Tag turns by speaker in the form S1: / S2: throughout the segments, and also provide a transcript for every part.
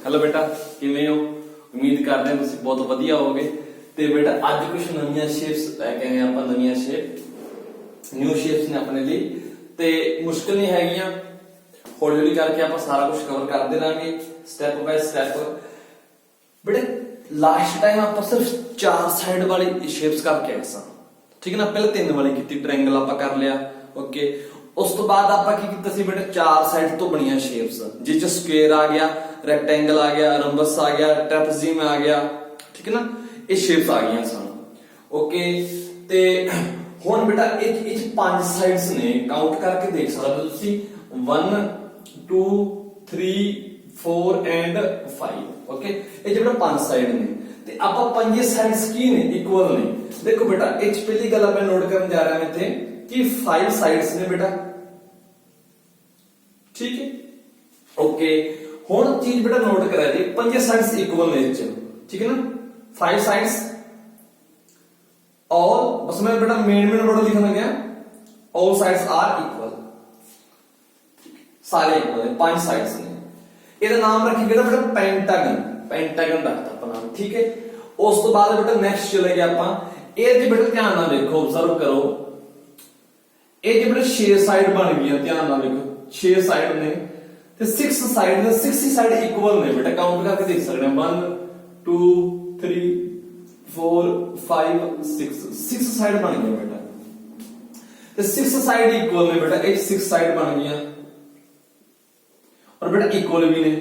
S1: Hello बेटा किवें हो। उम्मीद करते हैं तुसीं बहुत वधिया होवोगे। ते बेटा अज कुछ नवीं शेप्स लैके आए आपां, नवीं शेप न्यू शेप्स ने अपने लिए। ते मुश्किल नहीं हैगियां, हौली हौली करके आपां सारा कुछ कवर करते रहेंगे स्टैप बाय स्टैप। बेटा लास्ट टाइम आपां सिर्फ 4 साइड वाली शेप्स करके आए सन, ठीक है ना। पहले 3 वाली की ट्रायंगल आपां कर लिया, ओके। उस तो बाद आपां की कीता सी बेटा 4 साइड तो बनिया शेप्स, जिस स्क्वेयर आ गया, रेक्टेंगल आ गया, रंबस आ गया, ट्रेपेजियम आ गया, ठीक है ना। ये शेप्स आ गई सन, ओके। ते हुण बेटा ये 5 साइड्स ने, काउंट करके देख सकते हो तुसीं 1 2 3 4 एंड 5, ओके। ये जो बेटा 5 साइड ने ते आपां 5 साइड्स की ने इक्वल ने। देखो बेटा एक पहली गल मैं नोट करने जा रहा हूं इत्थे कि 5 साइड्स ने बेटा, ठीक है, ओके। हुण चीज बेटा नोट करा जी, 5 साइड्स इक्वल ने इच, ठीक है ना। 5 साइड्स ऑल, बस मैं बेटा मेन वर्ड लिखने लगा, ऑल साइड्स आर इक्वल, सारे इक्वल है, 5 साइड्स ने। ਇਹਦਾ नाम रखेंगे बेटा पेंटागन, पेंटागन रखता अपना नाम, ठीक है। उस तो बाद बेटा नेक्स्ट चले गए ਆਪਾਂ ਇਹ ਜੇ बेटा ध्यान ਨਾਲ देखो, ऑब्जर्व करो। ਇਹ ਜੇ बेटा 6 साइड बन गई, ध्यान ਨਾਲ देखो 6 साइड ने ਤੇ 6 साइड ने, 60 साइड इक्वल ने बेटा। काउंट करके देख सकते हैं 1 2 3 4 5 6 साइड बन गई बेटा। ਤੇ 6 साइड इक्वल ने बेटा, ਇਹ 6 साइड बन गई और बेटा इक्वल भी ने,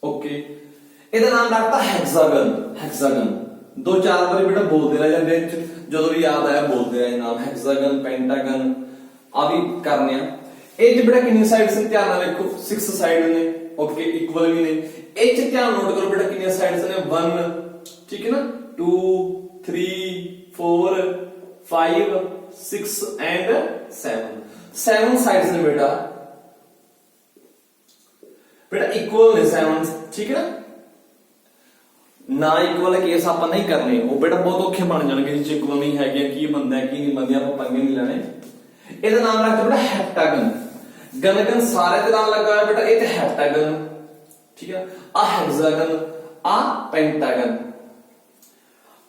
S1: ओके। ਇਹਦਾ ਨਾਮ ਰੱਖਤਾ ਹੈक्सागन, ਹੈक्सागन। 2-4 बार बेटा बोलते रह जाते हैं, जो भी याद आया बोलते रहे नाम, हेक्सागन, पेंटागन आ भी करने। ਇਹ ਚ बेटा कितनी साइड से ध्यान ਨਾਲ देखो, 6 साइड ने, ओके, इक्वल भी ने। ਇਹ ਚ ध्यान नोट करो बेटा कितनी साइड्स ने, 1, ठीक है ना, 2 3 4 5 6 एंड 7 साइड्स ने बेटा, बेटा इक्वल ने 7, ठीक है ना। ना इक्वल केस आप नहीं करने, वो बेटा बहुत औखे बन जाएंगे जिस इक्वल नहीं है, की बनता है की नहीं बनता, आप पंगे नहीं लेने। ਇਹਦਾ ਨਾਮ ਰੱਖਦੇ बेटा हेप्टागन। गनगन सारे ਦੇ ਨਾਲ ਲੱਗਾ ਹੋਇਆ बेटा, ਇਹ ਤੇ हेप्टागन, ठीक है। आ हेक्सागन, आ पेंटागन,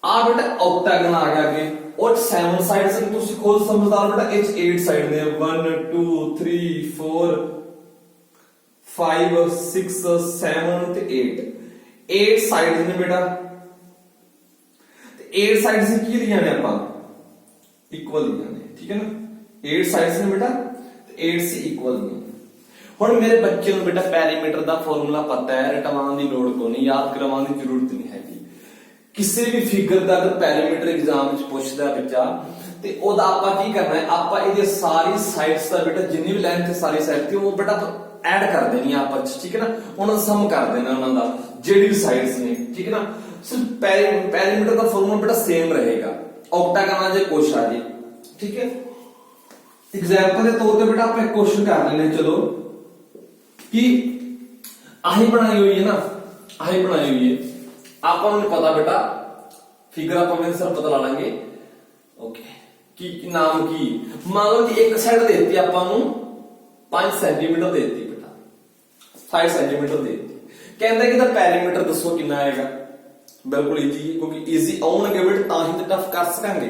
S1: आ बेटा ऑक्टागन आ गया आगे। और 7 साइड्स ने, ਤੁਸੀਂ ਖੁਦ ਸਮਝਦਾਰ बेटा, ਇਹ 8 साइड ने, 1 2 3 4 5 6 7 ਤੇ 8 साइड्स ने बेटा। 8 साइड्स से की लिया ने ਆਪਾਂ इक्वल लिया ने, ठीक है ना। 8 साइड्स ने बेटा, 8 से इक्वल ने। ਹੁਣ ਮੇਰੇ ਬੱਚੇ ਨੂੰ बेटा ਪੈਰੀਮੀਟਰ ਦਾ ਫਾਰਮੂਲਾ ਪਤਾ ਹੈ, ਰਟਵਾਉਣ ਦੀ ਲੋੜ ਕੋਈ ਨਹੀਂ, ਯਾਦ ਕਰਵਾਉਣ ਦੀ ਜ਼ਰੂਰਤ ਨਹੀਂ ਹੈਗੀ। ਕਿਸੇ ਵੀ ਫਿਗਰ ਦਾ ਅਗਰ ਪੈਰੀਮੀਟਰ ਐਗਜ਼ਾਮ ਵਿੱਚ ਪੁੱਛਦਾ ਬੱਚਾ ਤੇ ਉਹਦਾ ਆਪਾਂ ਕੀ ਕਰਨਾ ਹੈ, ਆਪਾਂ ਇਹਦੀ ਸਾਰੀ ਸਾਈਡਸ ਦਾ बेटा ਜਿੰਨੀ ਵੀ ਲੈਂਥ ਹੈ ਸਾਰੀ ਸਾਈਡ ਤੇ ਉਹ बेटा ऐड कर देनी आपस, ठीक है ना। उन्होंने सम कर देना उन्होंने जेडी भी साइड्स ने, ठीक है ना। सिर्फ पेरीमीटर का फॉर्मूला बेटा सेम रहेगा, ऑक्टागन आ जाए कुछ आ जाए, ठीक है। एग्जांपल के तौर पे बेटा आप एक क्वेश्चन कर लेने, चलो कि आही बनाई हुई है ना, आही बनाई हुई है, आपको नहीं पता बेटा, फिगर आप आंसर पता ला लेंगे, ओके। कि नाम की मान लो कि एक साइड देती आपको 5 सेंटीमीटर देती बेटा, 5 सेंटीमीटर देती, कहता है कि पैरीमीटर दसो कितना आएगा। बिल्कुल इजी है, क्योंकि इजी आउणगे बेटा तां ही तो टफ कर सकांगे,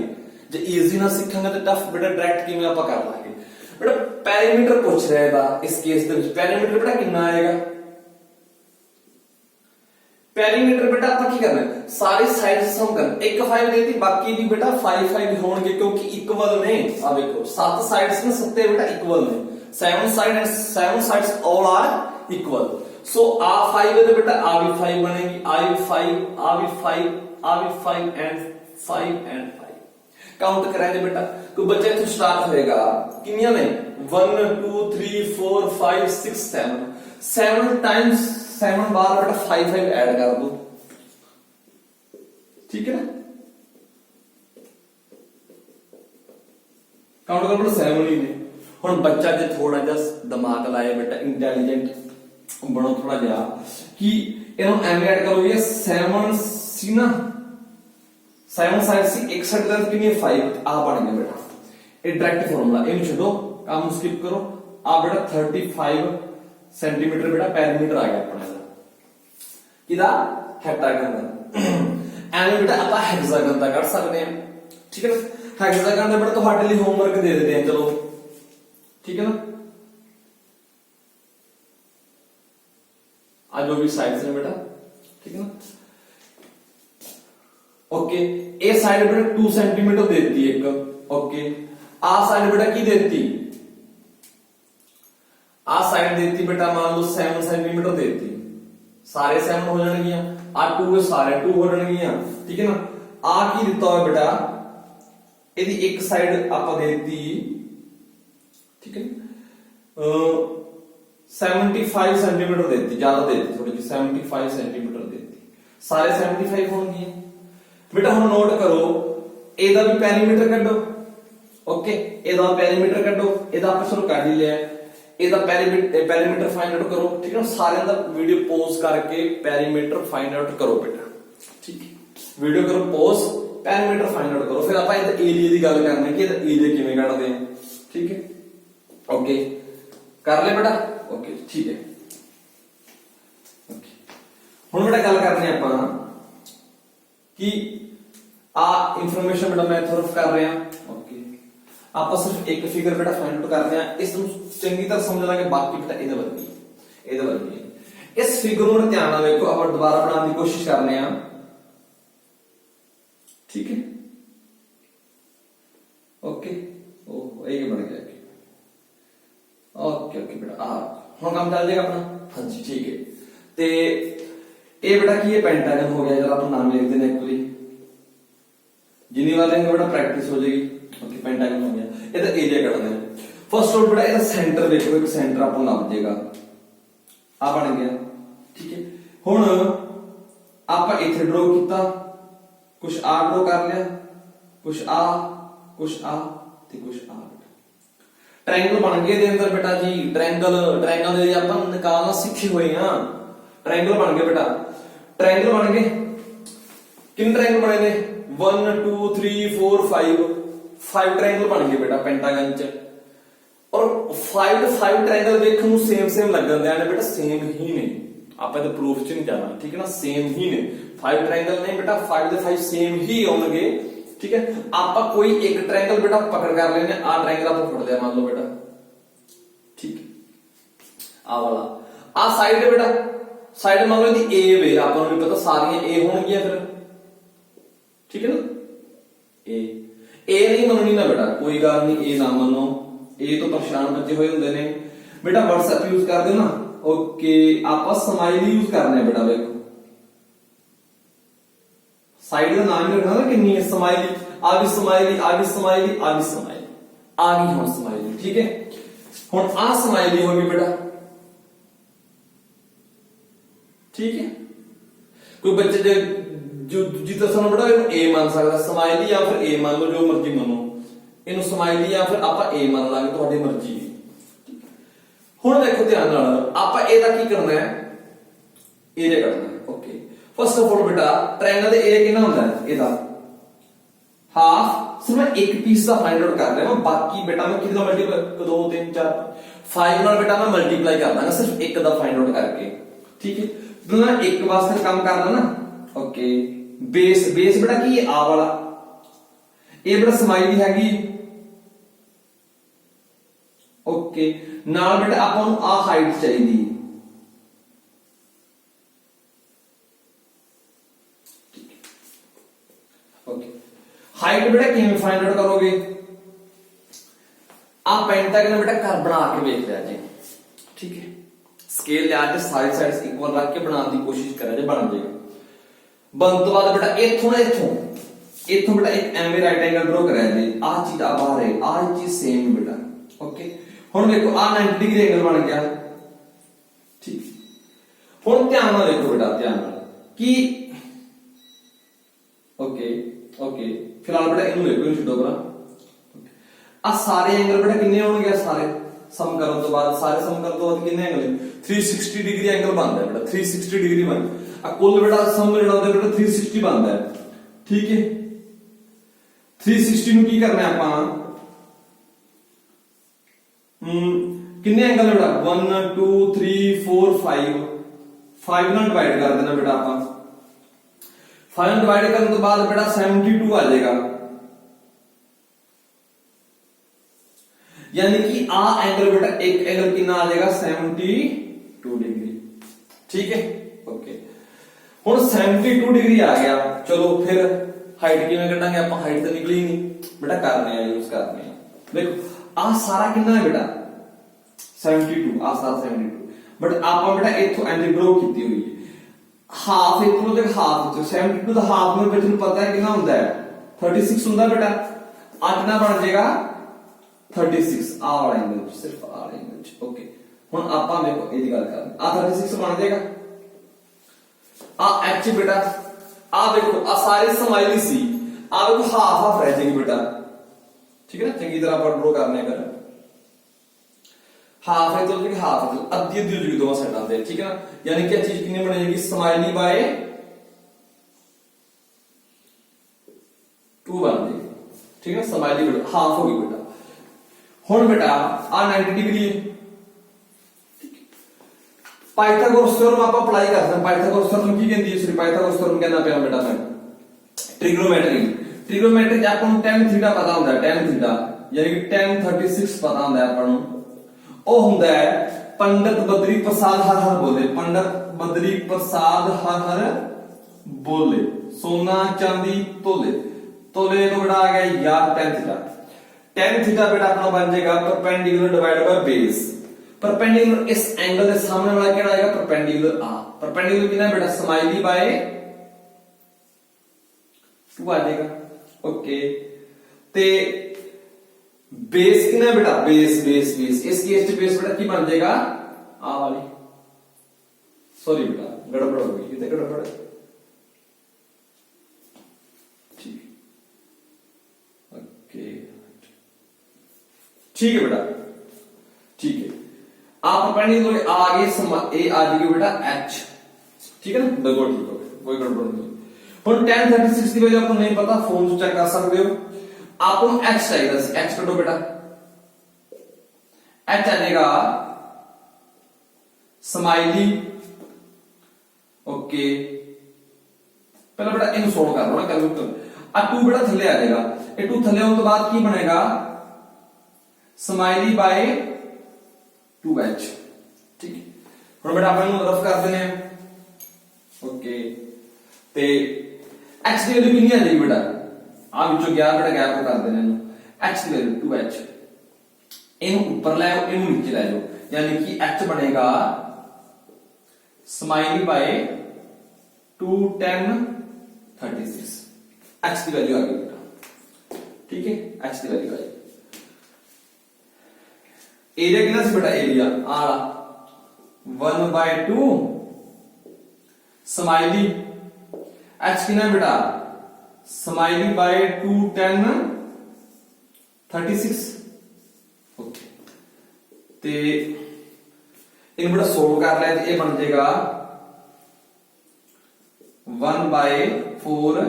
S1: जे इजी ना सीखांगे तो टफ बेटा डायरेक्ट किवें आपां कर लांगे। बेटा पैरीमीटर पूछ रहा है इस केस दे विच, पैरीमीटर बेटा कितना आएगा। पैरीमीटर बेटा आपां की करना है, सारी साइड्स सम करना। एक 5 देती, बाकी भी बेटा 5 होणगे क्योंकि इक्वल ने। आ देखो 7 साइड्स ने, 7 बेटा इक्वल ने, 7 side and 7 sides all are equal. So आ 5 है तो बेटा आ भी 5 बनेगी, आ भी 5, आ भी 5, आ भी 5 and 5 काउंट कराएंगे बेटा। तो बच्चे तो स्टार्ट होएगा कितनी में 1 2 3 4 5 6 7 टाइम्स 7 बार बेटा 5 ऐड कर दो, ठीक है ना। काउंट कर बेटा 7 ही ने। ਹੁਣ ਬੱਚਾ ਜੇ ਥੋੜਾ ਜਿਹਾ ਦਿਮਾਗ ਲਾਏ बेटा, ਇੰਟੈਲੀਜੈਂਟ ਬਣੋ ਥੋੜਾ ਜਿਹਾ, ਕਿ ਇਹਨੂੰ ਐਵੇਂ ਐਡ ਕਰੋ, ਇਹ 7 ਸੀ ਨਾ, 7 ਸਾਈਡ ਸੀ, ਇੱਕ ਸਾਈਡ ਲੈਂਥ ਕਿੰਨੀ ਹੈ 5, ਆ ਬਣ ਗਿਆ बेटा। ਇਹ ਡਾਇਰੈਕਟ ਫਾਰਮੂਲਾ, ਇਹਨੂੰ ਛੱਡੋ, ਕੰਮ ਸਕਿਪ ਕਰੋ। आ बेटा 35 सेंटीमीटर बेटा पेरीमीटर आ गया अपना किदा हेक्टागन का एवं बेटा आप हेक्सागन का कट सकते हैं ठीक है ना हेक्सागन का बेटा ਤੁਹਾਡੇ ਲਈ होमवर्क दे देते हैं चलो ठीक है ना आज जो भी साइड्स ने बेटा ठीक है ना ओके ए साइड बेटा 2 सेंटीमीटर देती है एक ओके आ साइड बेटा की देती आ साइड देती बेटा मान लो 7 सेंटीमीटर देती सारे 7 हो जाएंगे आ 2 सारे 2 हो जाएंगे ठीक है ना आ की दिता हुआ बेटा यदि एक साइड आप देती ठीक है 75 सेंटीमीटर देती ज्यादा देती थोड़ी जी 75 सेंटीमीटर देती सारे 75 होंगे बेटा हम नोट करो एदा भी पेरीमीटर कड्डो ओके एदा पेरीमीटर कड्डो एदा आप चलो कढ ही लिया एदा पेरीमीटर फाइंड आउट करो ठीक है सारे दा वीडियो पॉज करके पेरीमीटर फाइंड आउट करो बेटा ठीक है वीडियो करो पॉज पेरीमीटर फाइंड आउट करो फिर आप एदा एरिया दी गल करनी कि एदा एरिया किवें कढदे हैं ठीक है ओके कर ले बेटा ओके ठीक है ओके हुण बेटा गल करनी आपां कि आ इंफॉर्मेशन बेटा मैं थोड़ा कर रहे हैं ओके आप सिर्फ एक फिगर बेटा फाइंड आउट कर रहे हैं इस चंगी तरह समझ लांगे बाकी बेटा ਇਹਦੇ ਵਰਗੀ इस फिगर ਨੂੰ ध्यान ਨਾਲ ਵੇਖੋ ਆਪਾਂ ਦੁਬਾਰਾ ਬਣਾਉਣ ਦੀ ਕੋਸ਼ਿਸ਼ ਕਰਨੇ ਆ ठीक है ओके ओ ये बन गया ओके ओके बेटा आ हुन काम चल जाएगा अपना हां जी ठीक है ते ये बेटा की ये पेंटागन हो गया जरा अपन नाम लिख देना एक्चुअली जिनी वाले हैं बेटा प्रैक्टिस हो जाएगी ओके पेंटागन हो गया ਇਹਦਾ एरिया ਕੱਢਦੇ हैं फर्स्ट ऑफ बेटा ਇਹਦਾ सेंटर देखो एक सेंटर अपन ਲੱਭ ਜਾਏਗਾ आ बन गया ठीक है हुन ਆਪਾਂ ਇੱਥੇ ਡਰਾ ਕੀਤਾ कुछ आ ड्रॉ कर लिया कुछ आ ते कुछ आ ट्रायंगल बन गए दे अंदर बेटा जी ट्रायंगल दे अपन निकालना सीखे हुए हैं ट्रायंगल बन गए बेटा ट्रायंगल बन गए कितने ट्रायंगल बने ने 1 2 3 4 5 ट्रायंगल बन गए बेटा पेंटागन च और 5 ट्रायंगल देखने ਨੂੰ सेम लगन दे ने बेटा सेम ही ने आप तो प्रूफ च नहीं जाना ठीक है ना सेम ही ने 5 ट्रायंगल नहीं बेटा 5 ਦੇ 5 सेम ही होंगे ठीक है आप कोई एक ट्रायंगल बेटा पकड़ कर लेने आ ट्रायंगल आप पकड़ लिया मान लो बेटा ठीक आ वाला आ साइड है बेटा साइड मान लो यदि ए वे आपको भी पता सारी ए होंगी फिर ठीक है ना ए नहीं मननी ना बेटा कोई गल नहीं ए ना मनो ए तो परेशान बच्चे हुए होंगे ने बेटा WhatsApp यूज कर दे ना ओके आप स्माइली यूज करना है बेटा देखो साइड का नाम ही रखना ना कितनी है स्माइली आ भी स्माइली आ भी स्माइली आ भी स्माइली आ गई हम स्माइली ठीक है हुन आ स्माइली होगी बेटा ठीक है कोई बच्चे जो जितना समय बेटा ए मान सकता स्माइली या फिर ए मान लो जो मर्जी मानो इनु स्माइली या फिर आप ए मान लांगे तुम्हारी मर्जी हुण देखो ध्यान नाल आप एदा की करना है एरिया करना है ओके फर्स्ट ऑफ ऑल बेटा ट्रायंगल दा एरिया कितना होता है एदा हाफ सिर्फ एक पीस का फाइंड आउट कर रहा हूं बाकी बेटा मैं कितना मल्टीप्लाई 2 3 4 5 नाल बेटा मैं मल्टीप्लाई कर दांगा सिर्फ एक दा फाइंड आउट करके ठीक है दोनों एक वास्ते काम करना ना ओके बेस बेटा की आ वाला ये बेटा स्माइली हैगी ओके नाल बेटा ਆਪਾਂ ਨੂੰ ਆ ਹਾਈਟ ਚਾਹੀਦੀ ओके हाइट बेटा किवें फाइंड आउट करोगे आ पेंटागन बेटा घर बना के देख लिया जी ठीक है स्केल लिया के सारे साइड्स इक्वल रख के बनाने की कोशिश करा जे बन जाएगा बन तो बाद बेटा इथों बेटा एक एवं राइट एंगल ड्रॉ करा जी आ चीज आ बाहर है आ चीज सेम बेटा ओके हुण देखो आ 90 डिग्री एंगल बन गया ठीक हुण ध्यान नाल देखो बेटा ध्यान नाल कि ओके ओके फिलहाल बेटा इनु देखो इन छड्डो करा आ सारे एंगल बेटा कितने होंगे सारे सम करन तो बाद सारे सम करन तो बाद कितने एंगल 360 डिग्री एंगल बनता है बेटा 360 डिग्री बन आ कुल बेटा सम जेड़ा होता है बेटा 360 बनता है ठीक है 360 नु की करना है आपा कितने एंगल है बेटा 1 2 3 4 5 5 ਨਾਲ डिवाइड कर देना बेटा ਆਪਾਂ 5 ਨਾਲ डिवाइड ਕਰਨ ਤੋਂ ਬਾਅਦ बेटा 72 आ जाएगा यानी कि आ एंगल बेटा एक एंगल कितना आ जाएगा 72 डिग्री ठीक है ओके हुन 72 डिग्री आ गया चलो फिर हाइट किवें कढांगे ਆਪਾਂ हाइट तो निकली नहीं बेटा करने हैं यूज करने हैं देखो आ सारा कितना है बेटा 72 आ सारा 72 बट ਆਪਾਂ बेटा इथों एंगल ड्रॉ कीती हुई है हाफ इथों तक हाफ 72 ਦਾ ਹਾਫ में बेटा ਨੂੰ पता है कितना ਹੁੰਦਾ है 36 ਹੁੰਦਾ बेटा आ कितना बन जाएगा 36 आ वाला एंगल सिर्फ आ वाला एंगल ओके हुन ਆਪਾਂ देखो ਇਹਦੀ ਗੱਲ ਕਰਾਂ आ 36 बन जाएगा आ एच बेटा आ देखो आ सारी समाइली सी आ देखो हाफ हाफ रह जाएगी बेटा ठीक है ना चंगी तरह आप ड्रॉ करने कर हाफ है तो हाफ है तो अद्धी अद्धी हो जाएगी दोनों साइडां ते ठीक है ना यानी कि चीज कितनी बन जाएगी समाइली बाय 2 बन जाएगी ठीक है ना समाइली बेटा हाफ होगी बेटा हुन बेटा आ 90 डिग्री है पाइथागोरस थ्योरम आप अप्लाई कर सकते हैं पाइथागोरस थ्योरम की कहंदी है सॉरी पाइथागोरस थ्योरम कहना पिया बेटा मैं ट्रिग्नोमेट्री आपको tan थीटा पता होता है tan थीटा यानी कि tan 36 पता होता है आपको ਉਹ ਹੁੰਦਾ ਹੈ ਪੰਡਤ ਬਦਰੀ ਪ੍ਰਸਾਦ ਹਰ ਹਰ ਬੋਲੇ ਪੰਡਤ ਬਦਰੀ ਪ੍ਰਸਾਦ ਹਰ ਹਰ ਬੋਲੇ ਸੋਨਾ ਚਾਂਦੀ ਤੋਲੇ ਤੋਲੇ ਤੋਂ ਬੜਾ ਆ ਗਿਆ ਯਾਰ tan थीटा बेटा अपना बन जाएगा perpendicular divided by base perpendicular इस एंगल के सामने वाला क्या आएगा परपेंडिकुलर आ परपेंडिकुलर कितना बेटा स्माइली बाय 2 आ जाएगा ओके ते बेस कितना बेटा बेस बेस बेस इस केस में बेस बेटा की बन जाएगा आ वाली सॉरी बेटा गड़बड़ हो गई कितने गड़बड़ ठीक ओके ठीक है बेटा ठीक है आप परपेंडिकुलर आगे ए आ जाएगी बेटा एच ठीक है ना बिल्कुल ठीक हो गया कोई गड़बड़ नहीं पर tan 36 की वजह आपको नहीं पता फोन से चेक कर सकते हो आपको h चाहिए h कटो बेटा h आ जाएगा स्माइली ओके पहले बेटा इन सोल्व कर लो ना कैलकुलेटर आ 2 बेटा थल्ले आ जाएगा ये 2 थल्ले होने के बाद की बनेगा स्माइली बाय 2h ठीक है हुन बेटा अपन रफ कर देने ओके ते h की वैल्यू कितनी आ जाएगी बेटा आ ਵਿੱਚੋਂ 11 बेटा गैप को कर देने h की वैल्यू 2h इन ऊपर ले आओ इन नीचे ले जाओ यानी कि h बनेगा स्माइली बाय 2 10 36 h की वैल्यू आ गई बेटा ठीक है h की वैल्यू आ गई एरिया कितना से बेटा एरिया आला 1/2 स्माइली h कितना बेटा स्माइली बाय 2 10 36 ओके ते इन बेटा सोल्व कर लिया तो ये बन जाएगा 1/4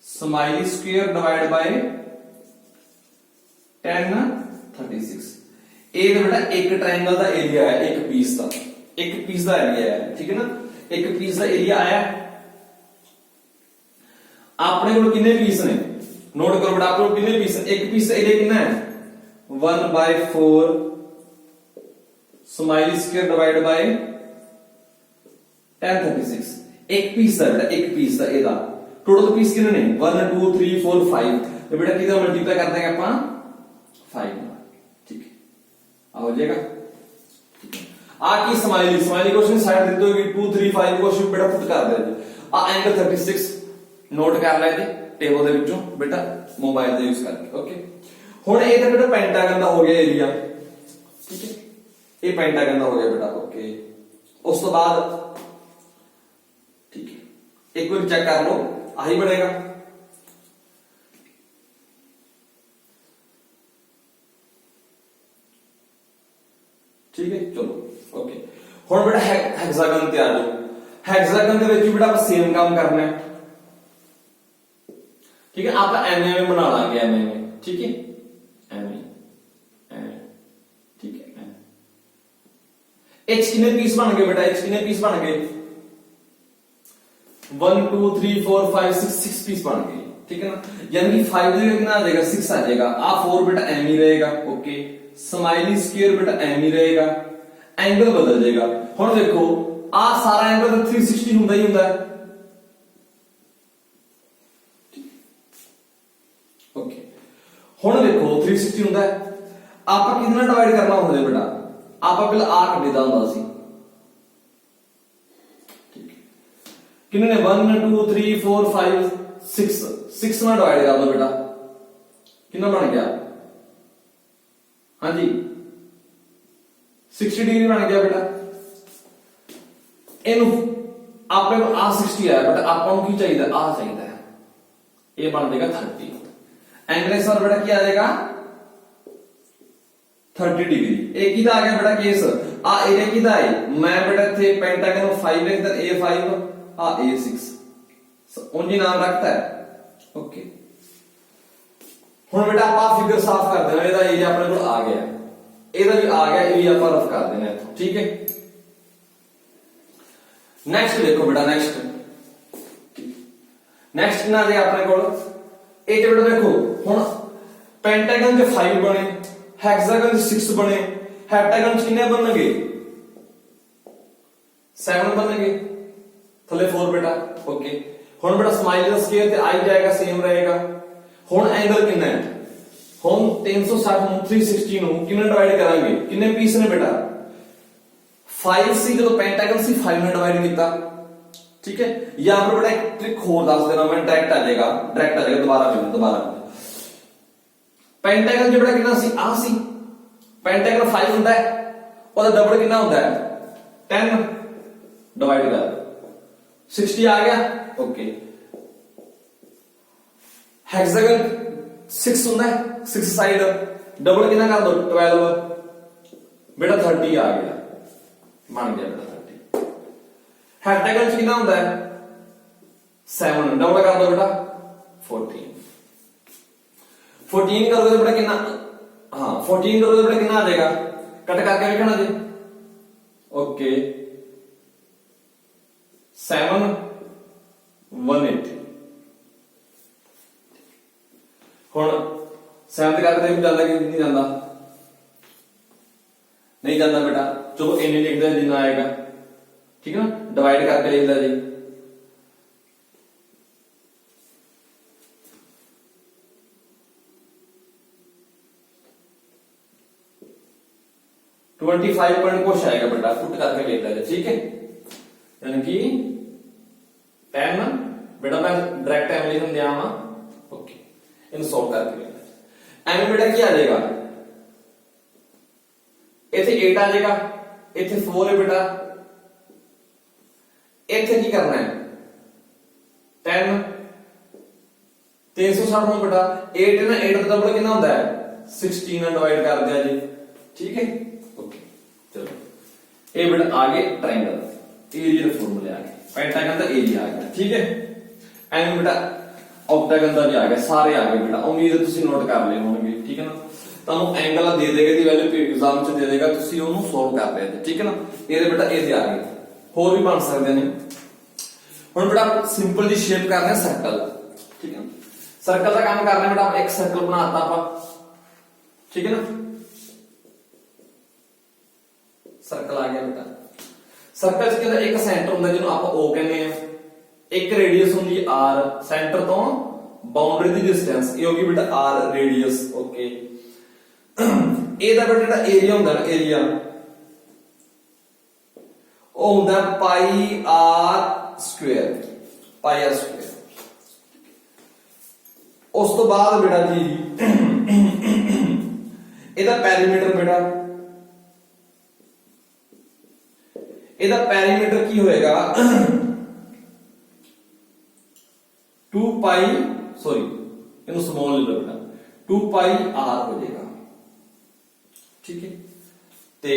S1: स्माइली स्क्वायर डिवाइड बाय 10 36 ਇਹ ਤਾਂ ਬੇਟਾ ਇੱਕ ਟ੍ਰਾਇੰਗਲ ਦਾ ਏਰੀਆ ਹੈ ਇੱਕ ਪੀਸ ਦਾ ਏਰੀਆ ਹੈ ਠੀਕ ਹੈ ਨਾ ਇੱਕ ਪੀਸ ਦਾ ਏਰੀਆ ਆਇਆ ਆਪਣੇ ਕੋਲ ਕਿੰਨੇ ਪੀਸ ਨੇ ਨੋਟ ਕਰੋ ਬੇਟਾ ਆਪਣੇ ਕੋਲ ਕਿੰਨੇ ਪੀਸ ਇੱਕ ਪੀਸ ਦਾ ਏਰੀਆ ਕਿੰਨਾ ਹੈ 1/4 स्माइली स्क्वायर डिवाइड बाय 1036 एक पीस ਦਾ ਬੇਟਾ ਇੱਕ ਪੀਸ ਦਾ ਇਹਦਾ ਟੋਟਲ ਪੀਸ ਕਿੰਨੇ ਨੇ 1 2 3 4 5 ਤੇ ਬੇਟਾ ਕਿਹਦਾ ਮਲਟੀਪਲਾਈ ਕਰ ਦਾਂਗੇ ਆਪਾਂ 5 ठीक है आ हो जाएगा आ की स्माइली क्वेश्चन साइड देते होगी 2 3 5 क्वेश्चन बेटा पुट कर दे आ एंगल 36 नोट कर ले जी टेबल ਦੇ ਵਿੱਚੋਂ बेटा मोबाइल ਦਾ यूज करके ओके ਹੁਣ ਇਹ ਤਾਂ ਬੇਟਾ ਪੈਂਟਾਗਨ ਦਾ ਹੋ ਗਿਆ ਏਰੀਆ ठीक है ये पेंटागन हो गया बेटा ओके उस तो बाद ठीक है एक बार चेक कर लो आही बढ़ेगा ठीक है चलो ओके हुण बेटा हेक्सागन ते आ जाओ हेक्सागन दे विच बेटा आप सेम काम करना है ठीक है आप एमए में बना लांगे एमए में ठीक है एमए ठीक है एच कितने पीस बन गए बेटा, एच कितने पीस बन गए 1 2 3 4 5 6 पीस बन गए, ठीक है ना। यानी कि 5 की जगह कितना आ जाएगा 6 आ जाएगा। आ 4 बेटा एम ही रहेगा, ओके। स्माइली स्क्वायर बेटा एम ही रहेगा, एंगल बदल जाएगा। हुण देखो आ सारा एंगल 360 ਹੁੰਦਾ ही ਹੁੰਦਾ है, ओके। हुण देखो 360 ਹੁੰਦਾ है, ਆਪਾਂ ਕਿੰਨਾ ਡਿਵਾਈਡ ਕਰਨਾ ਹੁੰਦਾ ਹੈ बेटा, ਆਪਾਂ ਪਹਿਲਾਂ ਆ ਕੱਢੀਦਾ ਹੁੰਦਾ ਸੀ, ਠੀਕ ਹੈ। ਕਿੰਨੇ ਨੇ 1 2 3 4 5 6 ਨਾਲ ਡਿਵਾਈਡ ਕਰ ਦੋ बेटा, कितना बन गया, हाँ जी 60 डिग्री बन गया बेटा। इनू आपने को आ 60 आया बेटा, आपको की चाहिए आ चाहिए, ये बन जाएगा 30। एंगल सर बेटा क्या आ जाएगा 30 डिग्री। एक ही आ गया बेटा केस, आ एरिया किदा है, मैं बेटा थे पेंटागन 5 है, इधर A5 आ A6 उनकी नाम रखता है, ओके। हुण बेटा आप फिगर साफ कर देना, ਇਹਦਾ ਏਰੀਆ ਆਪਣੇ ਕੋਲ ਆ ਗਿਆ, ਇਹਦਾ ਵੀ ਆ ਗਿਆ, ਇਹ ਵੀ ਆਪਾਂ ਰਫ ਕਰ ਦੇਣਾ ਇੱਥੋਂ, ਠੀਕ ਹੈ। ਨੈਕਸਟ ਦੇਖੋ बेटा, ਨੈਕਸਟ ਨਾ ਦੇ ਆਪਣੇ ਕੋਲ ਇਹ ਤੇ बेटा देखो ਹੁਣ ਪੈਂਟਾਗਨ ਚ 5 ਬਣੇ, ਹੈक्सागन ਚ 6 ਬਣੇ, ਹੈਪਟਾਗਨ ਚ ਕਿੰਨੇ ਬਣਨਗੇ 7 ਬਣਨਗੇ, ਥੱਲੇ 4 बेटा, ओके। ਹੁਣ बेटा स्माइली ਦਾ स्क्वायर ਤੇ आई जाएगा सेम रहेगा। ਹੁਣ एंगल कितना है, हम 360 ਨੂੰ 360 ਨੂੰ ਕਿੰਨੇ ਡਿਵਾਈਡ ਕਰਾਂਗੇ, ਕਿੰਨੇ ਪੀਸ ਨੇ बेटा 5 ਸੀ, ਜਦੋਂ ਪੈਂਟਾਗਨ ਸੀ 5 ਨਾਲ ਡਿਵਾਈਡ ਕੀਤਾ, ठीक है। यहां पर बेटा एक ट्रिक और दस देना मैं, डायरेक्ट आ जाएगा दोबारा पेंटागन जो बेटा कितना सी आ सी, पेंटागन 5 ਹੁੰਦਾ है, ਉਹਦਾ ਡਬਲ ਕਿੰਨਾ ਹੁੰਦਾ है 10 डिवाइड कर 60 आ गया, ओके। हेक्सागन 6 ਹੁੰਦਾ है, 6 साइड डबल कितना कर दो 12 बेटा 30 आ गया, बन गया बेटा 30। हेप्टागन कितना ਹੁੰਦਾ है 7 डबल कर दो बेटा 14 करोगे तो बेटा कितना, हाँ 14 करोगे तो बेटा कितना आ जाएगा, कट करके लिखना जी, ओके 7 180। ਹੁਣ 7 करके देख जाता कि नहीं जाता, नहीं जाता बेटा, चलो इन्हें लिख दे जितना आएगा, ठीक है ना, डिवाइड करके लिख दिया जी। ट्वेंटी 25 पॉइंट कुछ आएगा बेटा, पुट करके लिख दिया, ठीक है। यानी कि 10 बेटा मैं डायरेक्ट टाइम लिखने दिया वहां, ओके। इन सॉल्व करके एम बेटा क्या आ जाएगा, इथे 8 आ जाएगा, इथे 4 है बेटा, इथे की करना है 10 360 में बेटा 8 है ना, 8 का डबल कितना होता है 16 में डिवाइड कर दिया जी, ठीक है, ओके। चलो ये बेटा आगे ट्रायंगल एरिया के फॉर्मूले आ गए, पेंटागन का एरिया आ गया, ठीक है। एम बेटा ऑक्टागन का भी आ गया, सारे आ गए बेटा, उम्मीद है तुसी नोट कर ले होंगे, ठीक है ना। ਤੁਹਾਨੂੰ एंगल दे देगा दी वैल्यू एग्जाम च दे देगा, तुसी ਉਹਨੂੰ ਸੋਲਵ ਕਰ ਲਿਆ ਜੀ, ਠੀਕ ਹੈ ਨਾ। ਇਹਦੇ बेटा ਇਹ ਆ ਗਏ, ਹੋਰ ਵੀ ਬਣ ਸਕਦੇ ਨੇ। ਹੁਣ बेटा ਸਿੰਪਲ ਜੀ ਸ਼ੇਪ ਕਰਨਾ ਹੈ सर्कल, ठीक है। सर्कल का काम करना है बेटा, एक सर्कल बनाता ਆਪਾਂ, ठीक है ना। सर्कल आ गया बेटा, सर्कल के अंदर एक सेंटर ਹੁੰਦਾ ਜਿਹਨੂੰ ਆਪਾਂ O ਕਹਿੰਦੇ ਆ, एक रेडियस ਹੁੰਦੀ R, सेंटर ਤੋਂ बाउंड्री ਦੀ डिस्टेंस ਇਹ ਹੋਗੀ बेटा R रेडियस, ओके। ਇਹਦਾ बेटा ਜਿਹੜਾ ਏਰੀਆ ਹੁੰਦਾ ਨਾ, ਏਰੀਆ ਉਹ ਹੁੰਦਾ ਪਾਈ R ਸਕੁਅਰ, ਪਾਈ R ਸਕੁਅਰ। ਉਸ ਤੋਂ ਬਾਅਦ बेटा जी ਇਹਦਾ ਪੈਰੀਮੀਟਰ बेटा, ਇਹਦਾ ਪੈਰੀਮੀਟਰ ਕੀ ਹੋਏਗਾ 2 पाई, सॉरी ਇਹਨੂੰ ਸਮਾਲ ਲੈ ਲਓ बेटा, 2 पाई R ਹੋ ਜਾਏਗਾ, ठीक है। ਤੇ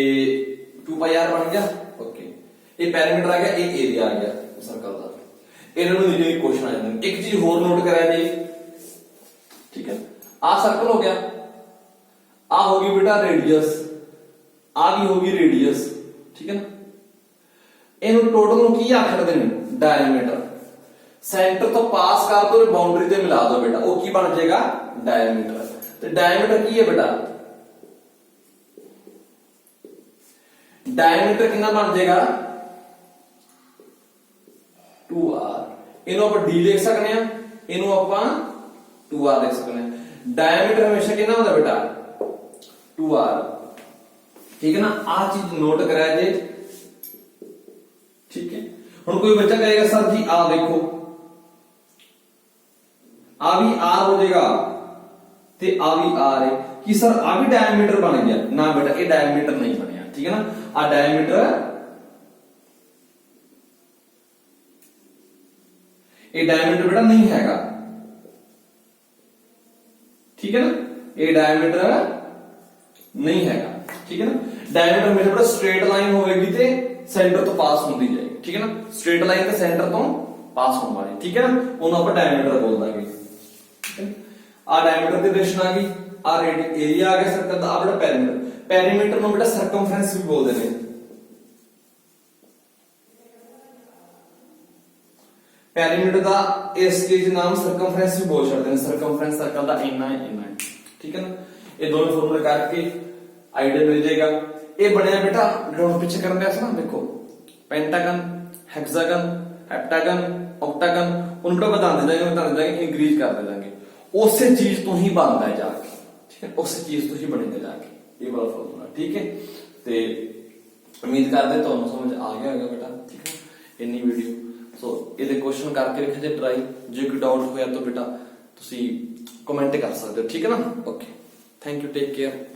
S1: 2 पाई R ਬਣ ਗਿਆ, ओके। ਇਹ ਪੈਰੀਮੀਟਰ ਆ ਗਿਆ, ਇਹ ਏਰੀਆ ਆ ਗਿਆ ਸਰਕਲ ਦਾ। ਇਹਨਾਂ ਨੂੰ ਜਿਹੜੇ ਕੁਐਸਚਨ ਆ ਜਾਂਦੇ ਨੇ, ਇੱਕ ਚੀਜ਼ ਹੋਰ ਨੋਟ ਕਰਿਆ ਜੀ, ठीक है। आ सर्कल हो गया, आ होगी बेटा रेडियस, आ भी होगी रेडियस, ठीक है ना। ਇਹਨੂੰ ਟੋਟਲ ਨੂੰ ਕੀ ਆਖਦੇ ਨੇ ਡਾਇਮੀਟਰ ਸੈਂਟਰ ਤੋਂ ਪਾਸ ਕਰ ਦੋ ਬਾਉਂਡਰੀ ਤੇ ਮਿਲਾ ਦੋ ਬੇਟਾ ਉਹ ਕੀ ਬਣ ਜਾਏਗਾ ਡਾਇਮੀਟਰ ਤੇ ਡਾਇਮੀਟਰ ਕੀ ਹੈ ਬੇਟਾ ਡਾਇਮੀਟਰ ਕਿੰਨਾ ਬਣ ਜਾਏਗਾ 2r ਇਹਨੂੰ ਆਪਾਂ d ਲਿਖ ਸਕਨੇ ਆ ਇਹਨੂੰ ਆਪਾਂ 2r ਲਿਖ ਸਕਨੇ ਆ ਡਾਇਮੀਟਰ ਹਮੇਸ਼ਾ ਕਿੰਨਾ ਹੁੰਦਾ ਬੇਟਾ 2r ठीक है ना आ चीज नोट करा जे ठीक है हुण कोई बच्चा कहेगा सर जी आ देखो आ भी आर हो जाएगा ते आ भी आर है कि सर आ भी डायमीटर बन गया ना बेटा ये डायमीटर नहीं बनया ठीक है ना आ डायमीटर ये डायमीटर बेटा नहीं हैगा ठीक है ना ये डायमीटर नहीं हैगा ठीक है ना डायमीटर हमेशा बड़ा स्ट्रेट लाइन होगी ते सेंटर तो पास होती जाएगी ठीक है ना स्ट्रेट लाइन ते सेंटर तो पास होने वाली ठीक है ना उन्होंने आप डायमीटर बोल देंगे आ डायमीटर की डायरेक्शन आ गई आ एरिया आ गया सर्कल का आ बड़ा पेरीमीटर पेरीमीटर नु बेटा सर्कमफ्रेंस भी बोलते हैं पेरीमीटर का इस चीज नाम सर्कमफ्रेंस भी बोल सकते हैं सर्कमफ्रेंस सर्कल का इतना है ठीक है ना ये दोनों फॉर्मूले करके आइडिया मिल जाएगा ये बनया बेटा जो पीछे कर रहे ना देखो पेंटागन हेक्सागन हेप्टागन ऑक्टागन उनको बता दे जाएंगे इंक्रीज कर दे जाएंगे उससे चीज तो ही बनता है जाके ठीक है उससे चीज तो ही बनेगा जाके ये वाला फॉर्मूला ठीक है ते उम्मीद करते तो समझ आ गया होगा बेटा ठीक है इन्नी वीडियो सो ये क्वेश्चन करके रखे ट्राई जो कोई डाउट होया तो बेटा तुसी कमेंट कर सकते हो ठीक है ना okay thank you take care